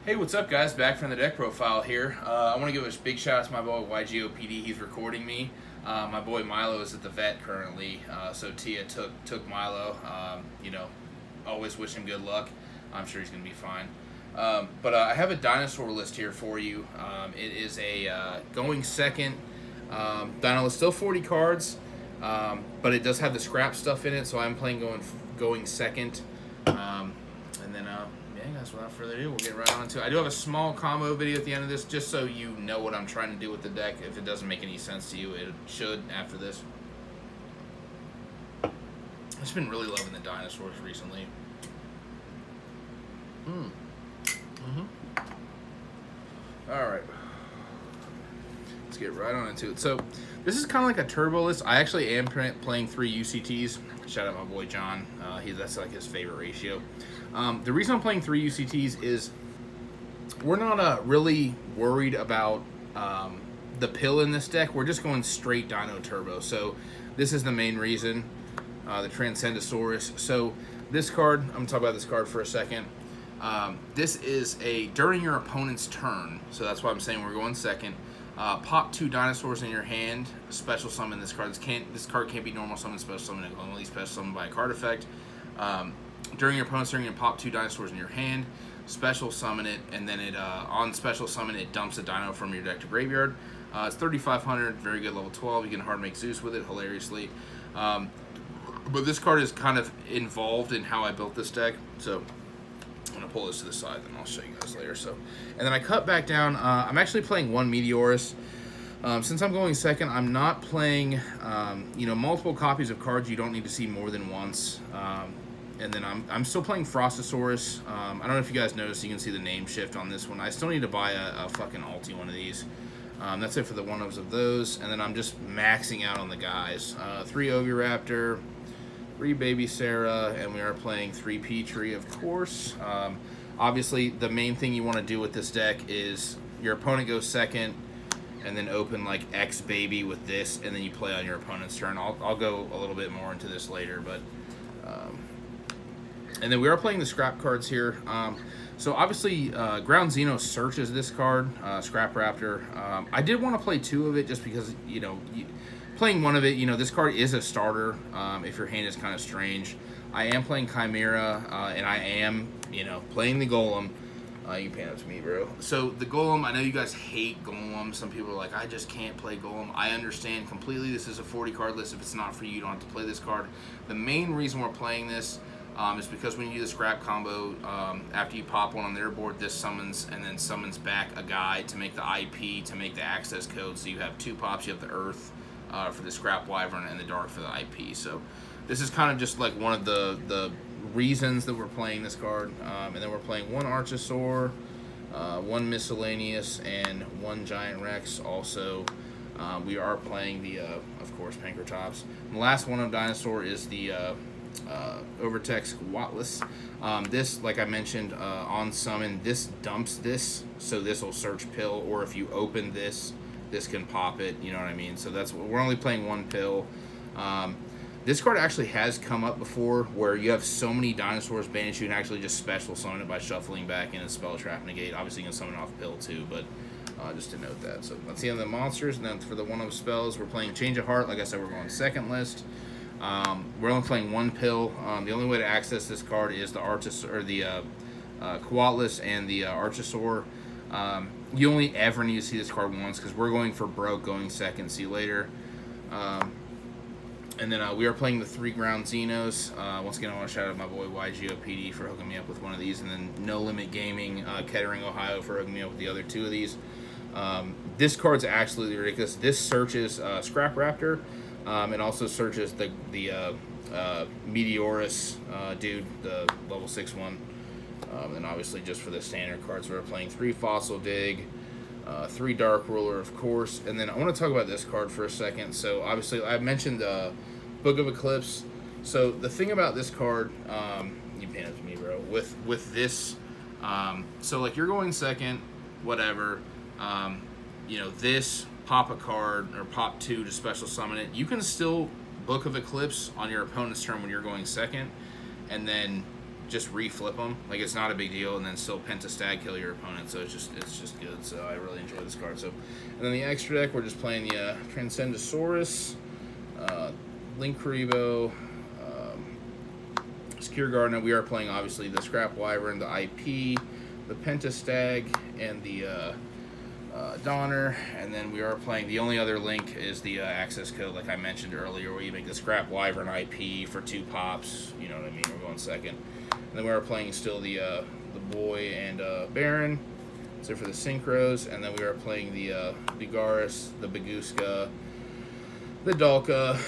Hey, what's up, guys? Back from the deck profile here. I want to give a big shout out to my boy YGOPD. He's recording me. My boy Milo is at the vet currently, so Tia took Milo. Always wish him good luck. I'm sure he's going to be fine. But I have a dinosaur list here for you. It is a going second dino list, still 40 cards, but it does have the scrap stuff in it, so I'm playing going second. And then guys, without further ado, we'll get right on to it. I do have a small combo video at the end of this, just so you know what I'm trying to do with the deck. If it doesn't make any sense to you, it should after this. I've just been really loving the dinosaurs recently. Alright. Let's get right on into it. So, this is kind of like a turbo list. I actually am playing 3 UCTs. Shout out my boy John. That's like his favorite ratio. The reason I'm playing 3 UCTs is we're not really worried about the pill in this deck. We're just going straight Dino Turbo. So this is the main reason, the Transcendosaurus. So this card, I'm going to talk about this card for a second. This is during your opponent's turn. So that's why I'm saying we're going second. Pop 2 dinosaurs in your hand. Special summon this card. This card can't be normal summon, special summon, it can only special summon by a card effect. During your opponent's turn, you can pop 2 dinosaurs in your hand, special summon it, and then on special summon it dumps a dino from your deck to graveyard. It's 3,500, very good, level 12. You can hard make Zeus with it, hilariously. But this card is kind of involved in how I built this deck, so I'm gonna pull this to the side, and I'll show you guys later. And then I cut back down. I'm actually playing 1 Meteorus. Since I'm going second, I'm not playing multiple copies of cards you don't need to see more than once. And then I'm still playing Frostosaurus. I don't know if you guys noticed, you can see the name shift on this one. I still need to buy a fucking ulti one of these. That's it for the one-ofs of those. And then I'm just maxing out on the guys. 3 Oviraptor, 3 Baby Sarah, and we are playing 3 Petrie, of course. Obviously, the main thing you want to do with this deck is your opponent goes second, and then open like X Baby with this, and then you play on your opponent's turn. I'll go a little bit more into this later, but... And then we are playing the scrap cards here. So obviously, Ground Xeno searches this card, Scrap Raptor. I did want to play 2 of it just because, playing 1 of it, this card is a starter if your hand is kind of strange. I am playing Chimera, and I am, playing the Golem. You can pan up to me, bro. So the Golem, I know you guys hate Golem. Some people are like, I just can't play Golem. I understand completely. This is a 40 card list. If it's not for you, you don't have to play this card. The main reason we're playing this is because when you do the scrap combo, after you pop 1 on their board, this summons and then summons back a guy to make the IP, to make the access code. So you have 2 pops. You have the Earth for the scrap wyvern and the Dark for the IP. So this is kind of just like one of the reasons that we're playing this card. And then we're playing 1 Archosaur, 1 Miscellaneous, and 1 Giant Rex. Also, we are playing the, of course, Pankratops. And the last one of Dinosaur is the Overtex Quatless. This, like I mentioned, on summon, this dumps this, so this will search pill, or if you open this can pop it, you know what I mean? So we're only playing 1 pill. This card actually has come up before, where you have so many dinosaurs banished, you can actually just special summon it by shuffling back in a Spell Trap Negate. Obviously, you can summon off pill too, but just to note that. So that's the end of the monsters, and then for the one of spells, we're playing Change of Heart. Like I said, we're going second list. We're only playing 1 pill. The only way to access this card is the Quatless and the Archosaur. You only ever need to see this card once, because we're going for broke, going second. See you later. And then we are playing the 3 Ground Xenos. Once again, I want to shout out my boy YGOPD for hooking me up with one of these, and then No Limit Gaming, Kettering, Ohio, for hooking me up with the other 2 of these. This card's absolutely ridiculous. This searches Scrap Raptor. It also searches the Meteorus dude, the level 6 one. And obviously, just for the standard cards, we're playing 3 Fossil Dig, 3 Dark Ruler, of course. And then I want to talk about this card for a second. So obviously, I mentioned Book of Eclipse. So the thing about this card, you pan it to me, bro. With this, so like you're going second, whatever. This. Pop a card or pop 2 to special summon it. You can still Book of Eclipse on your opponent's turn when you're going second, and then just reflip them. Like, it's not a big deal, and then still Pentastag kill your opponent. So it's just good. So I really enjoy this card. So, and then the extra deck, we're just playing the Transcendosaurus, Linkuriboh, Secure Gardener. We are playing obviously the Scrap Wyvern, the IP, the Pentastag, and the Donner, and then we are playing, the only other link is the access code, like I mentioned earlier, where you make the Scrap Wyvern IP for 2 pops, you know what I mean, we're going second. And then we are playing still the Boy and Baron, so for the Synchros, and then we are playing the Bigaris, the Baguska, the Dalka,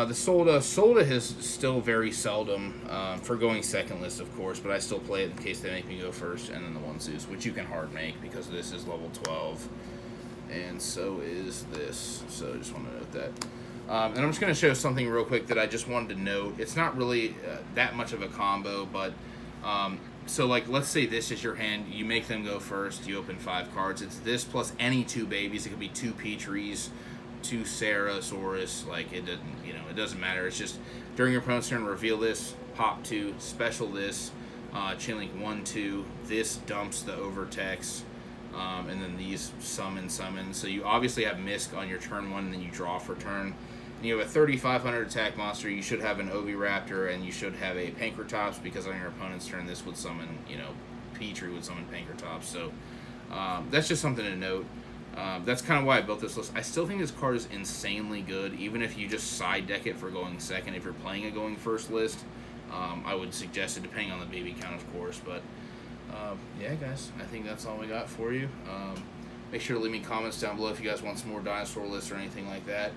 the Solda. Solda is still very seldom for going second list, of course, but I still play it in case they make me go first, and then the One Zeus, which you can hard make because this is level 12, and so is this. So I just want to note that. And I'm just going to show something real quick that I just wanted to note. It's not really that much of a combo, but so like let's say this is your hand. You make them go first. You open 5 cards. It's this plus any 2 babies. It could be 2 Petries, 2 Sarasaurus, like it doesn't, you know, it doesn't matter. It's just during your opponent's turn, reveal this, pop 2, special this, chain link 1, 2. This dumps the Overtex, and then these summon. So you obviously have Misk on your turn 1, and then you draw for turn. And you have a 3,500 attack monster. You should have an Oviraptor, and you should have a Pankratops, because on your opponent's turn, this would summon, you know, Petrie would summon Pankratops. So that's just something to note. That's kind of why I built this list. I still think this card is insanely good, even if you just side deck it for going second. If you're playing a going first list, I would suggest it, depending on the baby count, of course. But yeah, guys, I think that's all we got for you. Make sure to leave me comments down below if you guys want some more dinosaur lists or anything like that.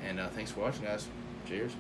And thanks for watching, guys. Cheers.